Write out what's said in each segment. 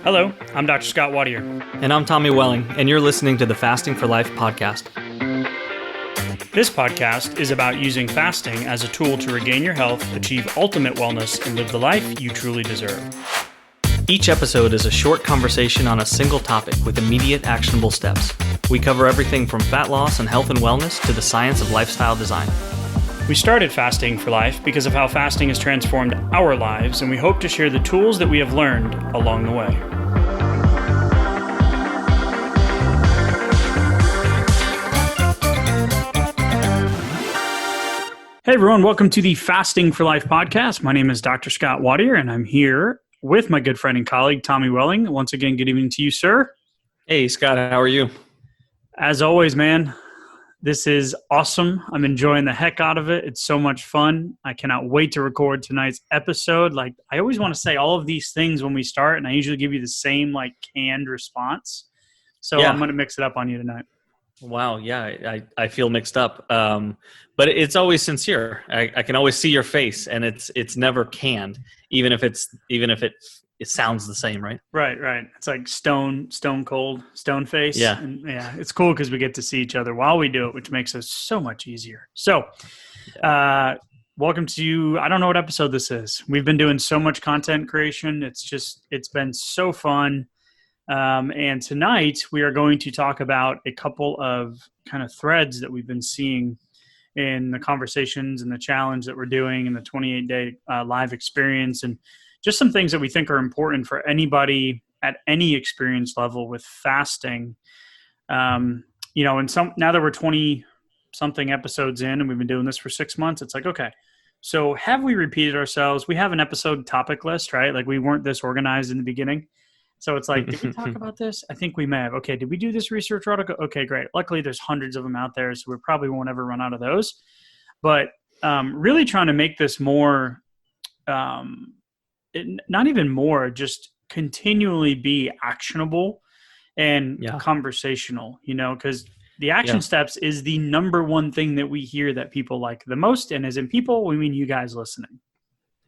Hello, I'm Dr. Scott Wadier. And I'm Tommy Welling, and you're listening to the Fasting for Life podcast. This podcast is about using fasting as a tool to regain your health, achieve ultimate wellness, and live the life you truly deserve. Each episode is a short conversation on a single topic with immediate actionable steps. We cover everything from fat loss and health and wellness to the science of lifestyle design. We started Fasting for Life because of how fasting has transformed our lives, and we hope to share the tools that we have learned along the way. Hey everyone, welcome to the Fasting for Life podcast. My name is Dr. Scott Wadier, and I'm here with my good friend and colleague, Tommy Welling. Once again, good evening to you, sir. Hey, Scott, how are you? As always, man, this is awesome. I'm enjoying the heck out of it. It's so much fun. I cannot wait to record tonight's episode. Like, I always want to say all of these things when we start, and I usually give you the same, canned response. So yeah. I'm going to mix it up on you tonight. Wow, yeah, I feel mixed up, but it's always sincere. I can always see your face, and it's never canned, even if it sounds the same, right? Right. It's like stone cold, stone face. Yeah, and yeah. It's cool because we get to see each other while we do it, which makes it so much easier. So, welcome to, I don't know what episode this is. We've been doing so much content creation. It's been so fun. And tonight we are going to talk about a couple of kind of threads that we've been seeing in the conversations and the challenge that we're doing in the 28-day live experience, and just some things that we think are important for anybody at any experience level with fasting. And now that we're 20 something episodes in and we've been doing this for 6 months, it's like, okay, so have we repeated ourselves? We have an episode topic list, right? Like, we weren't this organized in the beginning. So it's like, did we talk about this? I think we may have. Okay, did we do this research article? Okay, great. Luckily, there's hundreds of them out there, so we probably won't ever run out of those. But really trying to make this more, not even more, just continually be actionable and conversational, because the action steps is the number one thing that we hear that people like the most. And as in people, we mean you guys listening.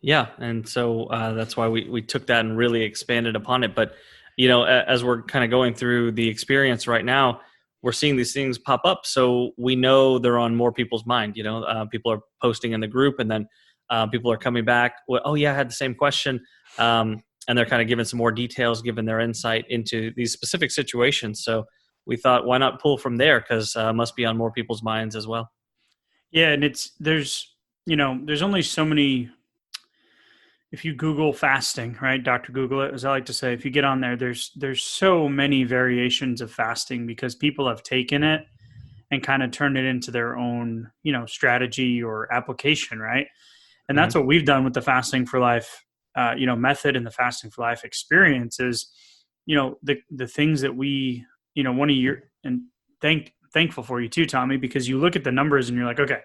Yeah, and so that's why we took that and really expanded upon it. But, as we're kind of going through the experience right now, we're seeing these things pop up. So we know they're on more people's mind. People are posting in the group, and then people are coming back. Well, oh, yeah, I had the same question. And they're kind of giving some more details, giving their insight into these specific situations. So we thought, why not pull from there? Because it must be on more people's minds as well. Yeah, and there's only so many. If you Google fasting, right? Dr. Google it, as I like to say, if you get on there, there's so many variations of fasting because people have taken it and kind of turned it into their own, strategy or application, right? And that's what we've done with the Fasting for Life, method and the Fasting for Life experience is, the things that we, one of your, and thankful for you too, Tommy, because you look at the numbers and you're like, okay,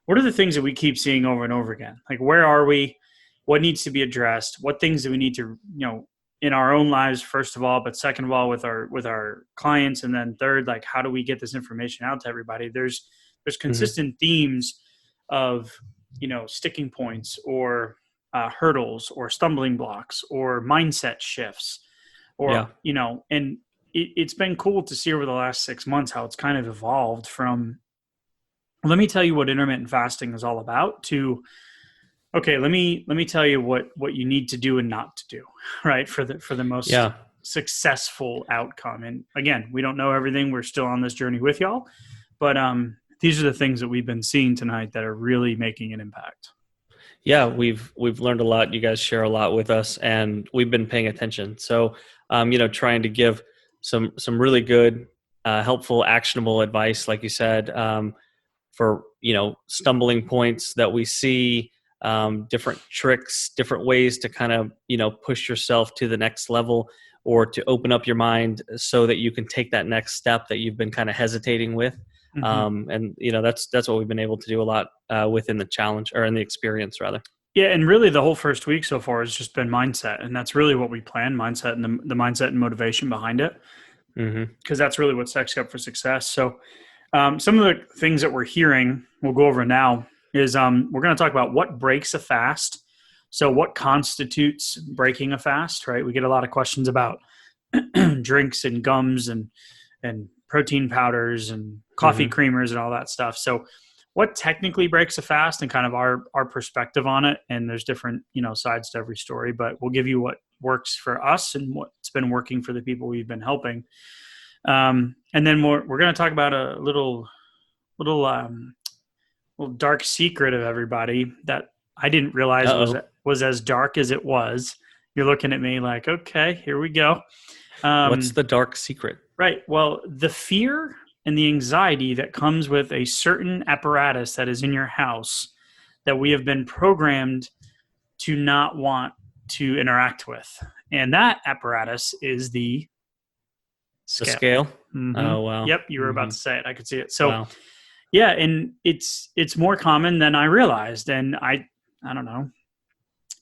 what are the things that we keep seeing over and over again? Like, where are we? What needs to be addressed? What things do we need to, in our own lives, first of all, but second of all, with our clients. And then third, like, how do we get this information out to everybody? There's consistent themes of, sticking points or hurdles or stumbling blocks or mindset shifts or, and it's been cool to see over the last 6 months how it's kind of evolved from, let me tell you what intermittent fasting is all about to, okay, let me tell you what you need to do and not to do, right? For the most successful outcome. And again, we don't know everything. We're still on this journey with y'all, but these are the things that we've been seeing tonight that are really making an impact. Yeah, we've learned a lot. You guys share a lot with us, and we've been paying attention. So, trying to give some really good, helpful, actionable advice, like you said, for stumbling points that we see. Different tricks, different ways to kind of, push yourself to the next level or to open up your mind so that you can take that next step that you've been kind of hesitating with. And that's what we've been able to do a lot within the challenge or in the experience rather. Yeah. And really the whole first week so far has just been mindset. And that's really what we plan, mindset and the mindset and motivation behind it. Because that's really what sets you up for success. So some of the things that we're hearing, we'll go over now, is we're going to talk about what breaks a fast. So what constitutes breaking a fast, right? We get a lot of questions about drinks and gums and protein powders and coffee Mm-hmm. creamers and all that stuff. So what technically breaks a fast and kind of our perspective on it. And there's different, sides to every story, but we'll give you what works for us and what's been working for the people we've been helping. And then we're going to talk about a little dark secret of everybody that I didn't realize Uh-oh. was as dark as it was. You're looking at me like, okay, here we go. What's the dark secret? Right. Well, the fear and the anxiety that comes with a certain apparatus that is in your house that we have been programmed to not want to interact with. And that apparatus is the The scale. scale? Mm-hmm. Oh, wow. Yep, you were about to say it. I could see it. So, Wow. yeah, and it's more common than I realized, and I don't know.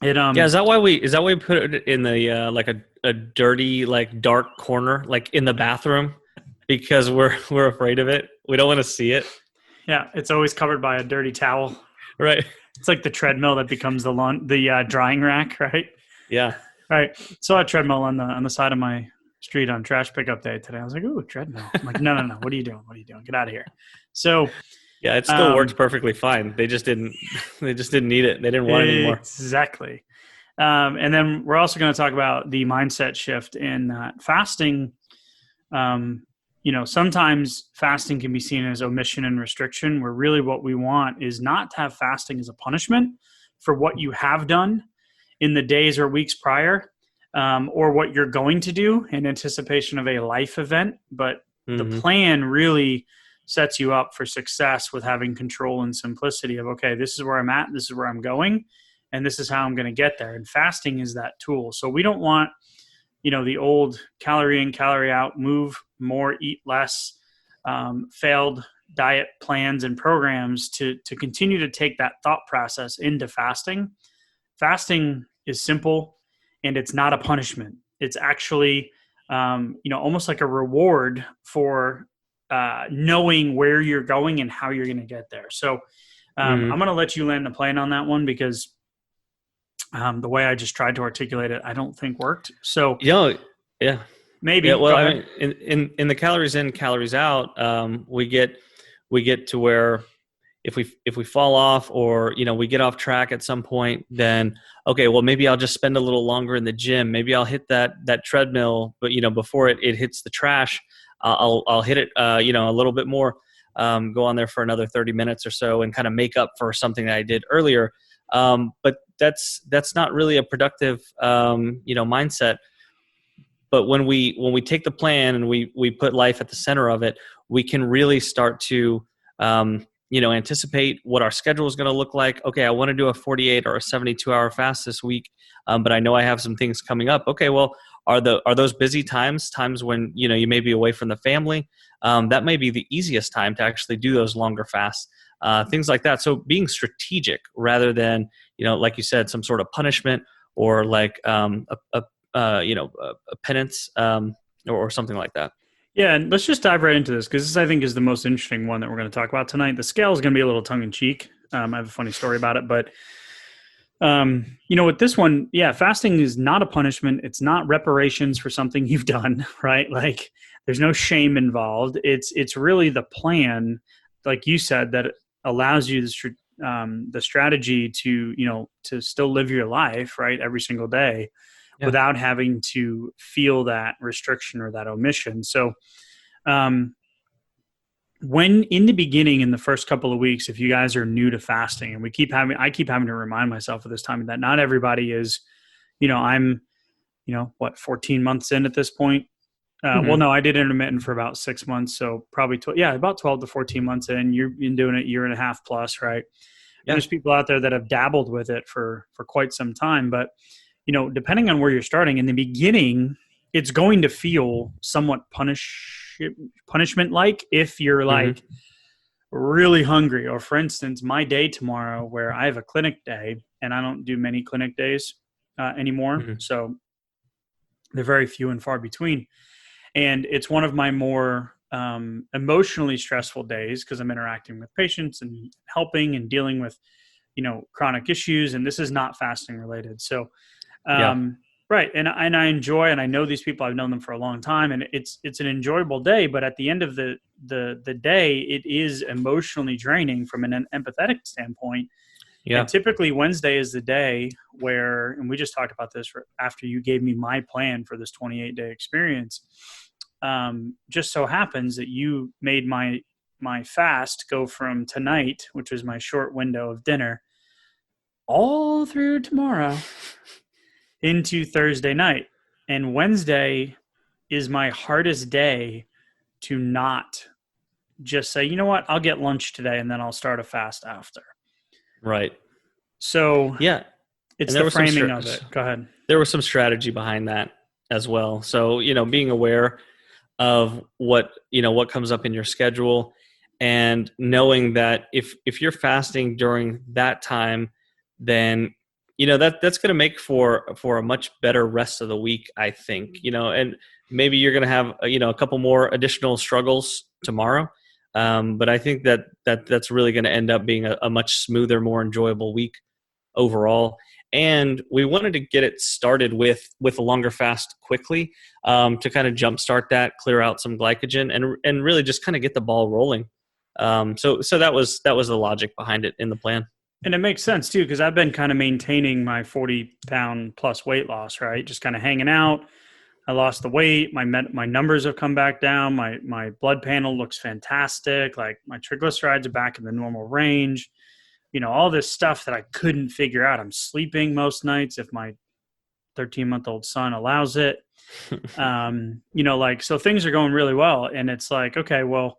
It Yeah, is that why we put it in the like a dirty, like dark corner, like in the bathroom, because we're afraid of it. We don't want to see it. Yeah, it's always covered by a dirty towel. Right. It's like the treadmill that becomes the drying rack, right? Yeah. Right. Saw a treadmill on the side of my street on trash pickup day today. I was like, "Ooh, treadmill!" I'm like, no. What are you doing? What are you doing? Get out of here! So Yeah, it still works perfectly fine. They just didn't need it. They didn't want it anymore. Exactly. And then we're also going to talk about the mindset shift in fasting. Sometimes fasting can be seen as omission and restriction, where really what we want is not to have fasting as a punishment for what you have done in the days or weeks prior, or what you're going to do in anticipation of a life event. But the plan really sets you up for success with having control and simplicity of, okay, this is where I'm at, this is where I'm going, and this is how I'm going to get there. And fasting is that tool. So we don't want, the old calorie in, calorie out, move more, eat less, failed diet plans and programs to continue to take that thought process into fasting. Fasting is simple and it's not a punishment. It's actually, almost like a reward for knowing where you're going and how you're going to get there. So I'm going to let you land the plane on that one because the way I just tried to articulate it, I don't think worked. So yeah, maybe. Yeah, well, I mean, in the calories in, calories out, we get to where if we fall off or we get off track at some point, then okay, well maybe I'll just spend a little longer in the gym. Maybe I'll hit that treadmill, but before it hits the trash, I'll hit it a little bit more. Go on there for another 30 minutes or so and kind of make up for something that I did earlier. But that's not really a productive mindset. But when we take the plan and we put life at the center of it, we can really start to anticipate what our schedule is going to look like. Okay, I want to do a 48 or a 72-hour fast this week, but I know I have some things coming up. Okay, well, are those busy times when you may be away from the family? That may be the easiest time to actually do those longer fasts, things like that. So being strategic rather than like you said, some sort of punishment or like a penance or something like that. Yeah, and let's just dive right into this because this, I think, is the most interesting one that we're going to talk about tonight. The scale is going to be a little tongue-in-cheek. I have a funny story about it, but with this one, yeah, fasting is not a punishment. It's not reparations for something you've done, right? Like, there's no shame involved. It's really the plan, like you said, that allows you the strategy to still live your life, right, every single day. Yeah. Without having to feel that restriction or that omission. So when in the beginning, in the first couple of weeks, if you guys are new to fasting, and I keep having to remind myself at this time that not everybody is, I'm, 14 months in at this point. Well, no, I did intermittent for about 6 months. So probably, about 12 to 14 months in. You've been doing it 1.5 years plus, right? Yeah. There's people out there that have dabbled with it for quite some time, but depending on where you're starting in the beginning, it's going to feel somewhat punishment-like if you're like really hungry. Or for instance, my day tomorrow where I have a clinic day and I don't do many clinic days anymore. So they're very few and far between. And it's one of my more emotionally stressful days because I'm interacting with patients and helping and dealing with chronic issues, and this is not fasting related. So, Yeah. right. And I enjoy, and I know these people, I've known them for a long time, and it's an enjoyable day, but at the end of the day, it is emotionally draining from an empathetic standpoint. Yeah. And typically Wednesday is the day where, and we just talked about this after you gave me my plan for this 28-day experience. Just so happens that you made my fast go from tonight, which was my short window of dinner, all through tomorrow into Thursday night. And Wednesday is my hardest day to not just say, you know what, I'll get lunch today and then I'll start a fast after. Right. So Yeah. it's the framing of it. Go ahead. There was some strategy behind that as well. So, being aware of what comes up in your schedule, and knowing that if you're fasting during that time, then that's going to make for a much better rest of the week, I think. And maybe you're going to have a couple more additional struggles tomorrow, but I think that's really going to end up being a much smoother, more enjoyable week overall. And we wanted to get it started with a longer fast quickly, to kind of jumpstart that, clear out some glycogen, and really just kind of get the ball rolling. So that was the logic behind it in the plan. And it makes sense too, because I've been kind of maintaining my 40-pound plus weight loss, right? Just kind of hanging out. I lost the weight. My numbers have come back down. My blood panel looks fantastic. Like my triglycerides are back in the normal range. All this stuff that I couldn't figure out. I'm sleeping most nights if my 13-month-old son allows it. So things are going really well. And it's like, okay, well,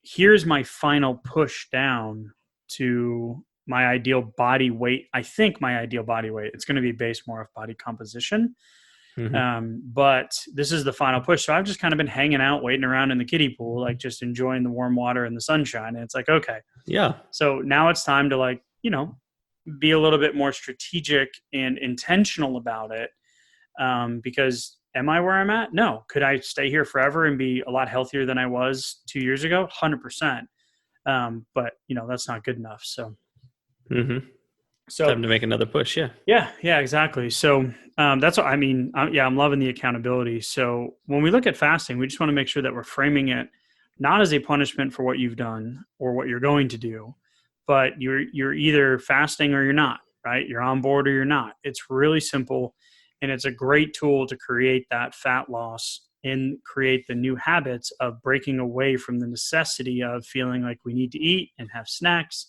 here's my final push down to my ideal body weight. I think my ideal body weight, it's going to be based more off body composition. Mm-hmm. But this is the final push. So I've just kind of been hanging out, waiting around in the kiddie pool, like just enjoying the warm water and the sunshine. And it's like, okay, yeah. So now it's time to be a little bit more strategic and intentional about it. Because am I where I'm at? No. Could I stay here forever and be a lot healthier than I was 2 years ago? 100%. But that's not good enough. So, so time to make another push. Yeah, exactly. So, that's what I mean. I'm loving the accountability. So when we look at fasting, we just want to make sure that we're framing it not as a punishment for what you've done or what you're going to do, but you're either fasting or you're not, right? You're on board or you're not. It's really simple, and it's a great tool to create that fat loss and create the new habits of breaking away from the necessity of feeling like we need to eat and have snacks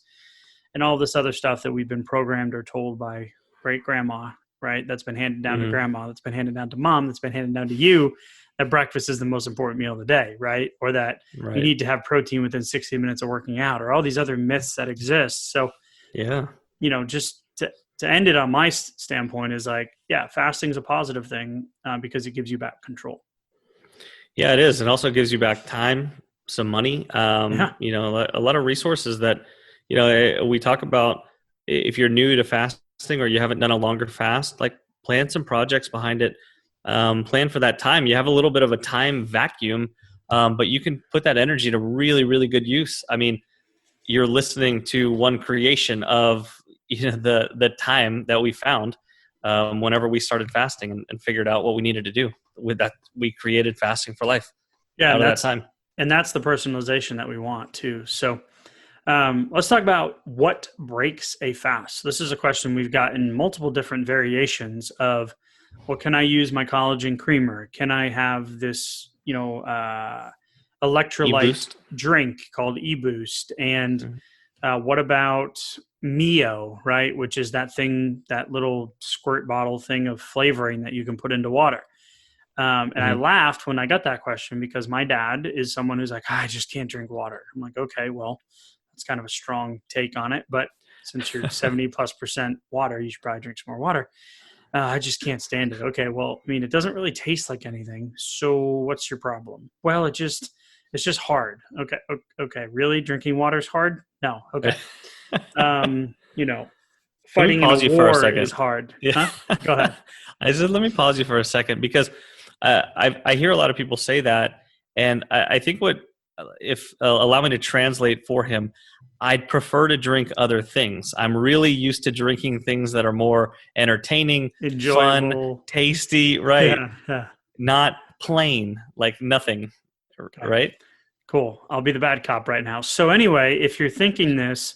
and all this other stuff that we've been programmed or told by great grandma, right? That's been handed down to grandma, that's been handed down to mom, that's been handed down to you, that breakfast is the most important meal of the day, right? Or that you need to have protein within 60 minutes of working out, or all these other myths that exist. So, just to end it on my standpoint is like, fasting is a positive thing because it gives you back control. Yeah, it is. It also gives you back time, some money, a lot of resources that, we talk about. If you're new to fasting or you haven't done a longer fast, like plan some projects behind it. Plan for that time. You have a little bit of a time vacuum, but you can put that energy to really, really good use. I mean, you're listening to one creation of the time that we found whenever we started fasting and figured out what we needed to do. With that, we created Fasting for Life. Yeah, out of that time. And that's the personalization that we want too. So let's talk about what breaks a fast. This is a question we've gotten multiple different variations of. Well, can I use my collagen creamer? Can I have this, electrolyte E-Boost drink called eBoost? And what about Mio, right? Which is that little squirt bottle thing of flavoring that you can put into water. And I laughed when I got that question because my dad is someone who's like, I just can't drink water. I'm like, okay, well, that's kind of a strong take on it. But since you're 70+% water, you should probably drink some more water. I just can't stand it. Okay, well, I mean, it doesn't really taste like anything. So what's your problem? Well, it's just hard. Okay, really? Drinking water is hard? No. Okay. Fighting in a war is hard. Yeah. Huh? Go ahead. I said, let me pause you for a second because I hear a lot of people say that, and I think what if allow me to translate for him, I'd prefer to drink other things. I'm really used to drinking things that are more entertaining, fun, Enjoyable. tasty, right? Yeah. Yeah. Not plain, like nothing, Okay. right? Cool. I'll be the bad cop right now. So anyway, if you're thinking this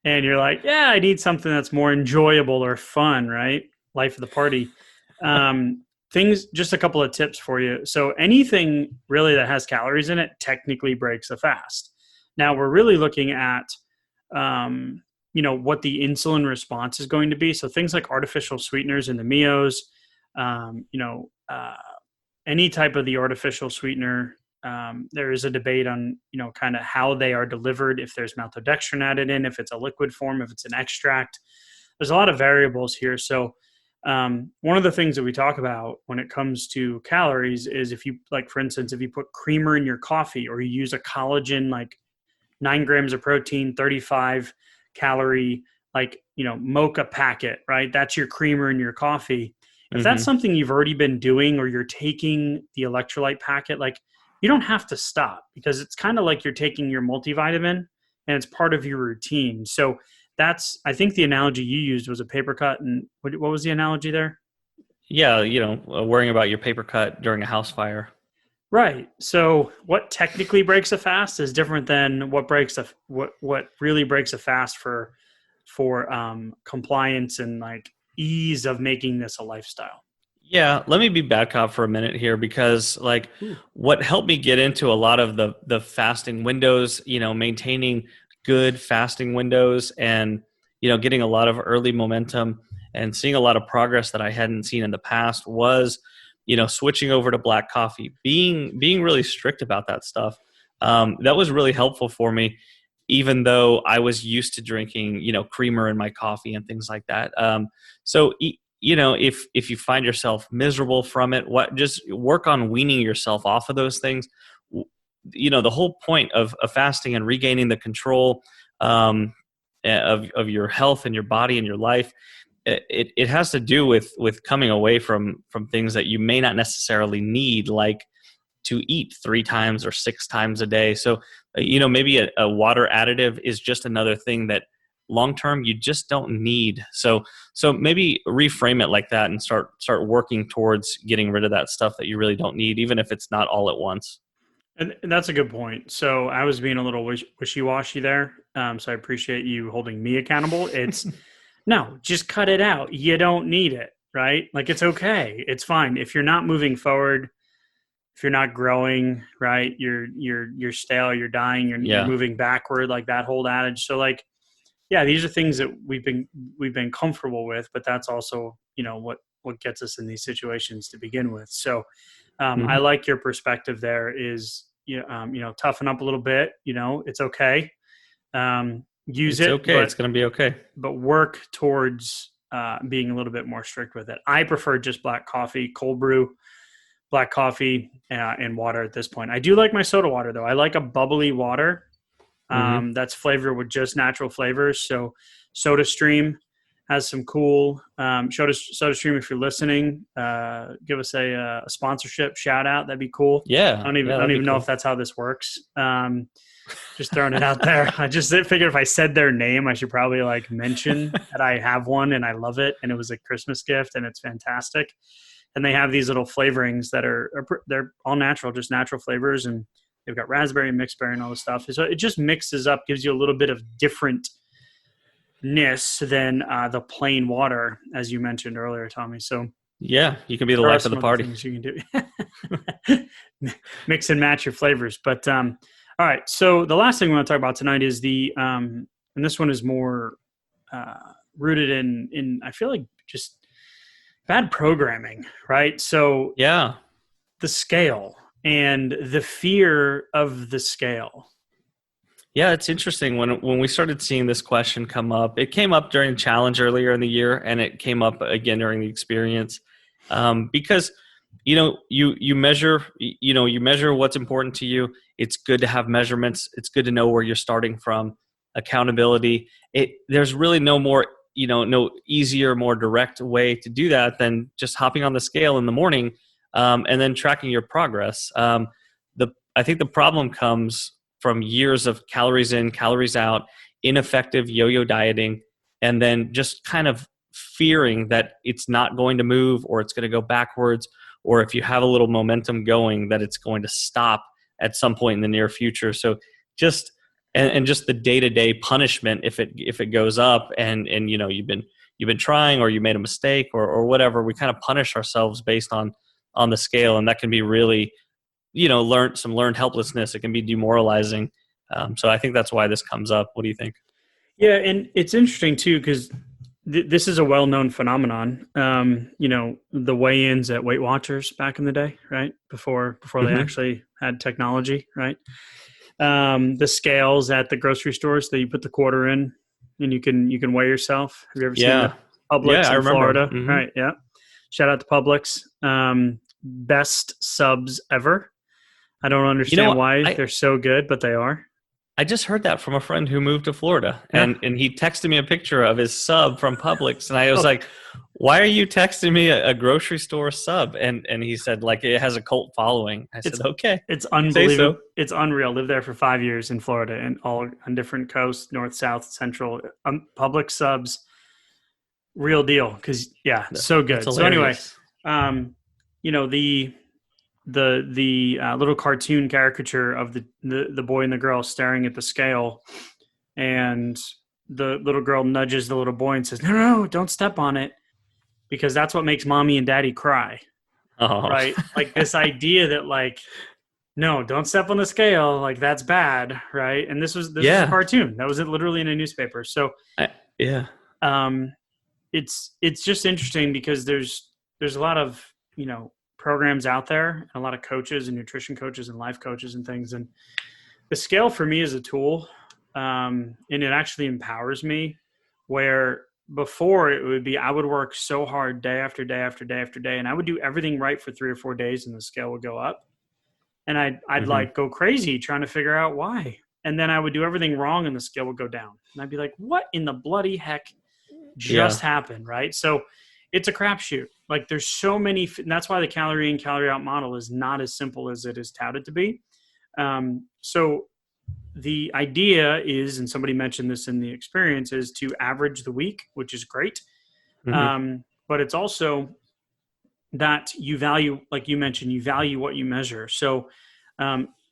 and you're like, yeah, I need something that's more enjoyable or fun, right? Life of the party. Things, just a couple of tips for you. So anything really that has calories in it technically breaks a fast. Now we're really looking at, what the insulin response is going to be. So things like artificial sweeteners in the Mios, um, you know, uh, any type of the artificial sweetener. There is a debate on, kind of how they are delivered, if there's maltodextrin added in, if it's a liquid form, if it's an extract. There's a lot of variables here. So one of the things that we talk about when it comes to calories is, if you, like, for instance, if you put creamer in your coffee, or you use a collagen, like 9 grams of protein, 35 calorie, like, mocha packet, right? That's your creamer in your coffee. If that's Hmm. something you've already been doing, or you're taking the electrolyte packet, like, you don't have to stop, because it's kind of like you're taking your multivitamin and it's part of your routine. So that's, I think the analogy you used was a paper cut. And what was the analogy there? Yeah, worrying about your paper cut during a house fire. Right. So what technically breaks a fast is different than what really breaks a fast for compliance and, like, ease of making this a lifestyle. Yeah, let me be bad cop for a minute here, because like Ooh. what helped me get into a lot of the fasting windows, maintaining good fasting windows, and getting a lot of early momentum and seeing a lot of progress that I hadn't seen in the past was switching over to black coffee, being really strict about that stuff. That was really helpful for me, even though I was used to drinking creamer in my coffee and things like that. If you find yourself miserable from it, just work on weaning yourself off of those things. The whole point of fasting and regaining the control um, of your health and your body and your life, it has to do with coming away from things that you may not necessarily need, like to eat 3 times or 6 times a day. So, maybe a water additive is just another thing that long term you just don't need. So maybe reframe it like that and start working towards getting rid of that stuff that you really don't need, even if it's not all at once. And that's a good point. So I was being a little wishy-washy there. So I appreciate you holding me accountable. It's, no, just cut it out. You don't need it, right? Like, it's okay. It's fine. If you're not moving forward, if you're not growing, right, you're stale, you're dying, you're Yeah. moving backward, like that whole adage. So, like, yeah, these are things that we've been comfortable with, but that's also, what gets us in these situations to begin with. So I Hmm. like your perspective there. Is, toughen up a little bit. It's okay. Use It's it, okay. but It's going to be okay. work towards being a little bit more strict with it. I prefer just black coffee, cold brew, black coffee, and water at this point. I do like my soda water, though. I like a bubbly water Hmm. that's flavored with just natural flavors. So SodaStream has some cool SodaStream. If you're listening, give us a sponsorship shout out. That'd be cool. Yeah. I Yeah. don't That'd be even know if cool. that's how this works. Just throwing it out there. I just figured if I said their name, I should probably, like, mention that I have one and I love it, and it was a Christmas gift and it's fantastic. And they have these little flavorings that they're all natural, just natural flavors, and they've got raspberry and mixed berry and all this stuff. So it just mixes up, gives you a little bit of differentness than the plain water, as you mentioned earlier, Tommy. So Yeah. You can be the there are life of some the other party. things you can do. Mix and match your flavors. But all right. So the last thing we want to talk about tonight is and this one is more uh, rooted in I feel like just bad programming, right? So Yeah. the scale and the fear of the scale. Yeah, it's interesting when we started seeing this question come up. It came up during challenge earlier in the year, and it came up again during the experience, because you measure you measure what's important to you. It's good to have measurements. It's good to know where you're starting from. Accountability. There's really no more no easier, more direct way to do that than just hopping on the scale in the morning, and then tracking your progress. I think the problem comes from years of calories in, calories out, ineffective yo-yo dieting, and then just kind of fearing that it's not going to move or it's going to go backwards, or if you have a little momentum going, that it's going to stop at some point in the near future. So just and just the day-to-day punishment if it goes up, and you've been trying, or you made a mistake, or whatever, we kind of punish ourselves based on the scale, and that can be really learned helplessness. It can be demoralizing. So I think that's why this comes up. What do you think? Yeah, and it's interesting too because this is a well-known phenomenon. The weigh-ins at Weight Watchers back in the day, right? Before they actually had technology, right? The scales at the grocery stores that you put the quarter in and you can weigh yourself. Have you ever seen that? Publix in Florida, right? Yeah. Shout out to Publix. Best subs ever. I don't understand why they're so good, but they are. I just heard that from a friend who moved to Florida, and he texted me a picture of his sub from Publix, and I was like, "Why are you texting me a grocery store sub?" And he said, like, it has a cult following. I said, "Okay, it's unbelievable. So. It's unreal." Lived there for 5 years in Florida, and all on different coasts, north, south, central. Publix subs, real deal. Because so good. So anyway, the little cartoon caricature of the boy and the girl staring at the scale, and the little girl nudges the little boy and says, no, don't step on it, because that's what makes mommy and daddy cry. Right? Like this idea that like, no, don't step on the scale, like that's bad, right? And this was a cartoon that was literally in a newspaper. So it's just interesting because there's a lot of programs out there, and a lot of coaches and nutrition coaches and life coaches and things. And the scale for me is a tool, and it actually empowers me, where before it would be, I would work so hard day after day after day after day, and I would do everything right for 3 or 4 days, and the scale would go up, and I'd like go crazy trying to figure out why. And then I would do everything wrong and the scale would go down. And I'd be like, what in the bloody heck just happened? Right. So it's a crapshoot. Like there's so many, and that's why the calorie in, calorie out model is not as simple as it is touted to be. So the idea is, and somebody mentioned this in the experience, is to average the week, which is great. But it's also that you value, like you mentioned, you value what you measure. So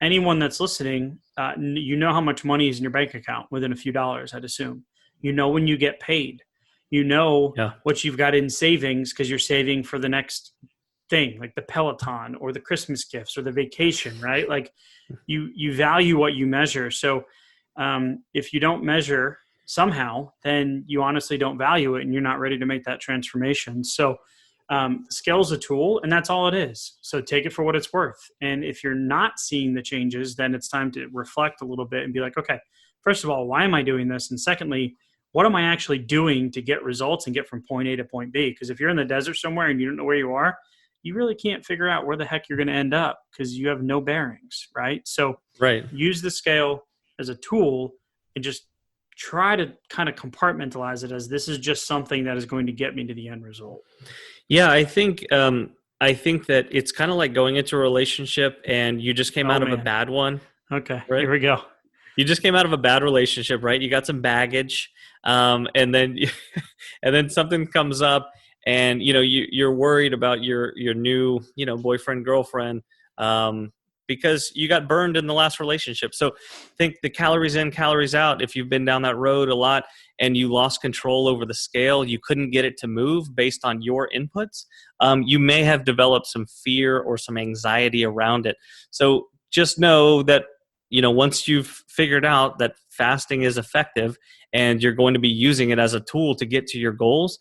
anyone that's listening, how much money is in your bank account within a few dollars, I'd assume. When you get paid. What you've got in savings because you're saving for the next thing, like the Peloton or the Christmas gifts or the vacation, right? Like you value what you measure. So if you don't measure somehow, then you honestly don't value it and you're not ready to make that transformation. So scale is a tool, and that's all it is. So take it for what it's worth. And if you're not seeing the changes, then it's time to reflect a little bit and be like, okay, first of all, why am I doing this? And secondly, what am I actually doing to get results and get from point A to point B? Because if you're in the desert somewhere and you don't know where you are, you really can't figure out where the heck you're going to end up because you have no bearings, right? So use the scale as a tool and just try to kind of compartmentalize it as this is just something that is going to get me to the end result. Yeah, I think that it's kind of like going into a relationship and you just came out of a bad one. Okay, right? Here we go. You just came out of a bad relationship, right? You got some baggage, and then something comes up, and you're worried about your new boyfriend, girlfriend, because you got burned in the last relationship. So think the calories in, calories out. If you've been down that road a lot and you lost control over the scale, you couldn't get it to move based on your inputs, you may have developed some fear or some anxiety around it. So just know that once you've figured out that fasting is effective and you're going to be using it as a tool to get to your goals,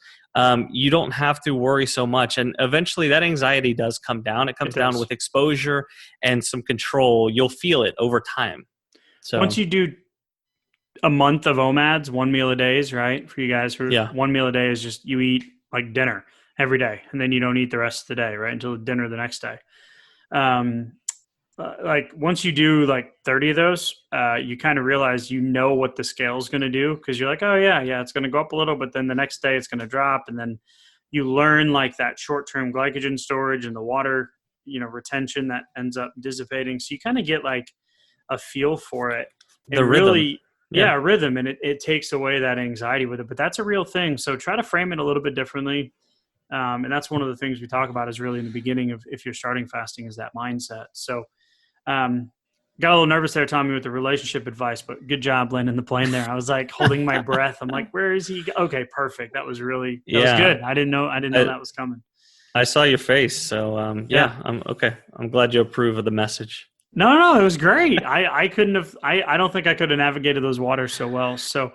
you don't have to worry so much. And eventually that anxiety does come down. It comes down with exposure and some control. You'll feel it over time. So once you do a month of OMADs, 1 meal a day is right for you guys. 1 meal a day is just you eat like dinner every day, and then you don't eat the rest of the day, right, until dinner the next day. Like once you do like 30 of those, you kind of realize what the scale is going to do, because you're like, oh yeah, it's going to go up a little, but then the next day it's going to drop, and then you learn like that short-term glycogen storage and the water retention that ends up dissipating. So you kind of get like a feel for it, The rhythm. really, rhythm, and it takes away that anxiety with it. But that's a real thing. So try to frame it a little bit differently. And that's one of the things we talk about is really in the beginning of if you're starting fasting is that mindset. So got a little nervous there, Tommy, with the relationship advice, but good job landing the plane there. I was like holding my breath. I'm like, where is he? Okay, perfect. That was was good. I didn't know that was coming. I saw your face. So I'm okay. I'm glad you approve of the message. No, it was great. I couldn't have, I don't think I could have navigated those waters so well. So,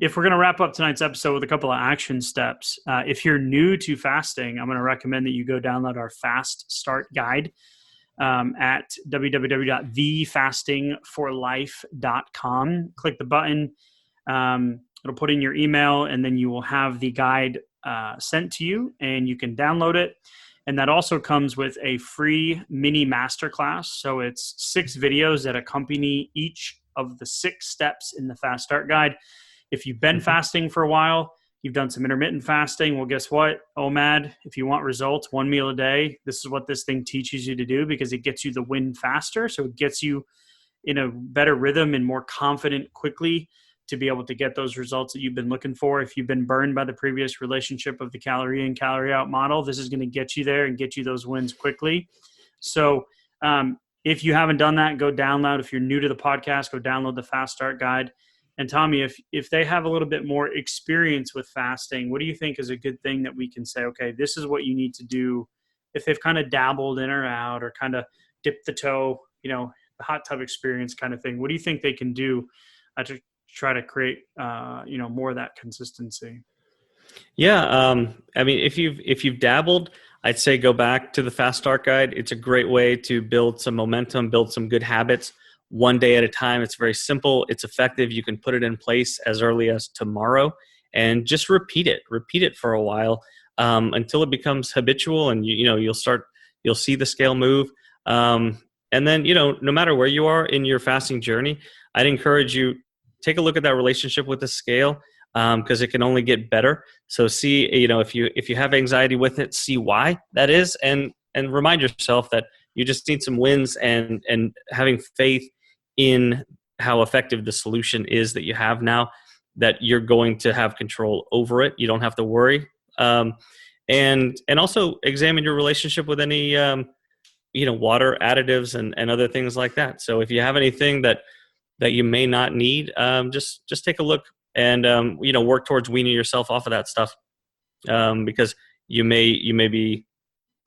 if we're going to wrap up tonight's episode with a couple of action steps, if you're new to fasting, I'm going to recommend that you go download our Fast Start Guide at www.thefastingforlife.com. Click the button. It'll put in your email, and then you will have the guide sent to you, and you can download it. And that also comes with a free mini masterclass. So it's 6 videos that accompany each of the 6 steps in the Fast Start Guide. If you've been fasting for a while, you've done some intermittent fasting, well, guess what? OMAD, if you want results, 1 meal a day, this is what this thing teaches you to do because it gets you the win faster. So it gets you in a better rhythm and more confident quickly to be able to get those results that you've been looking for. If you've been burned by the previous relationship of the calorie in, calorie out model, this is going to get you there and get you those wins quickly. So if you haven't done that, go download. If you're new to the podcast, go download the Fast Start Guide. And Tommy, if they have a little bit more experience with fasting, what do you think is a good thing that we can say, okay, this is what you need to do if they've kind of dabbled in or out or kind of dipped the toe, the hot tub experience kind of thing? What do you think they can do to try to create, more of that consistency? Yeah. I mean, if you've dabbled, I'd say go back to the Fast Start Guide. It's a great way to build some momentum, build some good habits. One day at a time. It's very simple. It's effective. You can put it in place as early as tomorrow and just repeat it for a while until it becomes habitual and you'll see the scale move. And then, no matter where you are in your fasting journey, I'd encourage you, take a look at that relationship with the scale because it can only get better. So see, if you have anxiety with it, see why that is and remind yourself that you just need some wins and having faith in how effective the solution is that you have now, that you're going to have control over it. You don't have to worry. And also examine your relationship with any, water additives and other things like that. So if you have anything that you may not need, just take a look and, work towards weaning yourself off of that stuff because you may be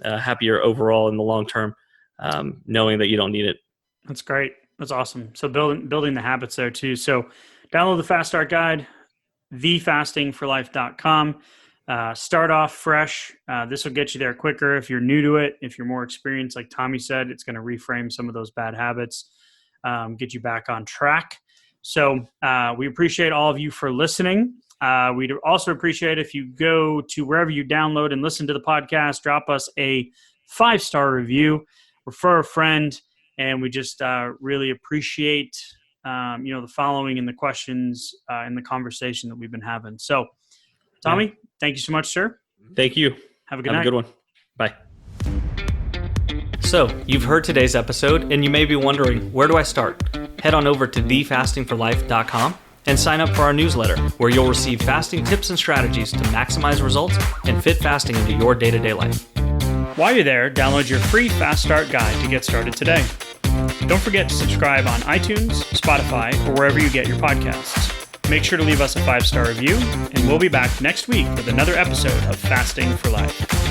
happier overall in the long term, knowing that you don't need it. That's great. That's awesome. So building the habits there too. So download the Fast Start Guide, thefastingforlife.com. Start off fresh. This will get you there quicker if you're new to it. If you're more experienced, like Tommy said, it's going to reframe some of those bad habits, get you back on track. So we appreciate all of you for listening. We'd also appreciate if you go to wherever you download and listen to the podcast, drop us a 5-star review, refer a friend, and we just really appreciate the following and the questions and the conversation that we've been having. So, Tommy, thank you so much, sir. Thank you. Have a good night. Have a good one. Bye. So, you've heard today's episode, and you may be wondering, where do I start? Head on over to thefastingforlife.com and sign up for our newsletter, where you'll receive fasting tips and strategies to maximize results and fit fasting into your day-to-day life. While you're there, download your free Fast Start Guide to get started today. Don't forget to subscribe on iTunes, Spotify, or wherever you get your podcasts. Make sure to leave us a 5-star review, and we'll be back next week with another episode of Fasting for Life.